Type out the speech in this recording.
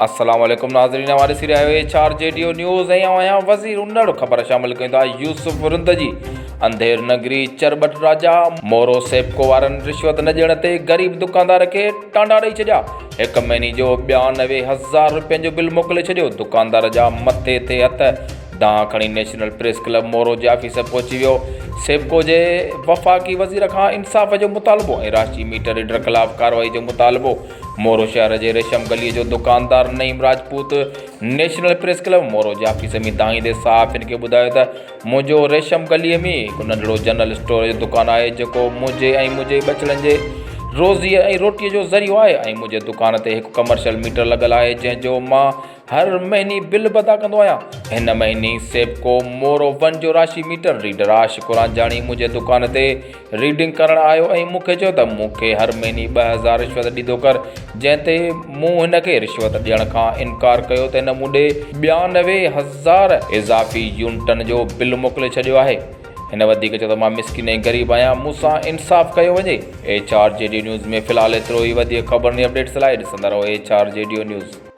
अस्सलाम वालेकुम नाज़रीन, हमारे सिर आयो HRJDO न्यूज़ आया वज़ीर उन्नड़ ख़बर शामिल कदा यूसुफ रुंदजी अंधेर नगरी चरबट राजा मोरो सेबको वारन रिश्वत न ॾियण ते ग़रीब दुकानदार के टांडा ॾेई छॾिया। 1 महीने जो 92,000 रुपयनि जो बिल मोकिले छॾियो। दुकानदार जा मथे ते हथ दां खणी नेशनल प्रेस क्लब मोरो जे ऑफिस पहुची वियो। सेबको जे वफ़ाक़ी वज़ीर खां इंसाफ़ जो मुतालबो ऐं राष्ट्रीय मीटर रीडर ख़िलाफ़ कार्रवाई जो मुतालबो। मोरो शहर जे रेशम गलीअ जो दुकानदार Naeem Rajput national press club मोरो जे ऑफिस में दाहींदे सहाफ़ियुनि खे ॿुधायो त मुंहिंजो रेशम गलीअ में हिकु नंढिड़ो जनरल स्टोर जो दुकानु आहे जेको मुंहिंजे ॿचड़नि जे रोज़ीअ ऐं रोटीअ जो ज़रियो आहे ऐं मुंहिंजे दुकान ते हिकु कमर्शियल मीटर लॻल आहे जंहिंजो मां हर महीने बिल अदा कंदो आहियां। हिन महीने सेबको मोरो 1 जो राशि मीटर रीडर आशिक़ जाणी मुंहिंजे दुकान ते रीडिंग करणु आयो ऐं मूंखे चयो त मूंखे हर महीने 2,000 रिश्वत ॾींदो कर, जंहिं ते मूं हिन खे रिश्वत ॾियण खां इनकार कयो त हिन मूंॾे 92,000 इज़ाफ़ी यूनिटनि जो बिल मोकिले छॾियो आहे। हिन वधीक चयो त मां मिसकिन ऐं ग़रीब आहियां, मूंसां इंसाफ़ कयो वञे। HRJDO न्यूज़ में फ़िलहालु एतिरो ई। वधीक ख़बरनि अपडेट्स लाइ ॾिसंदा रहो HRJDO न्यूज़।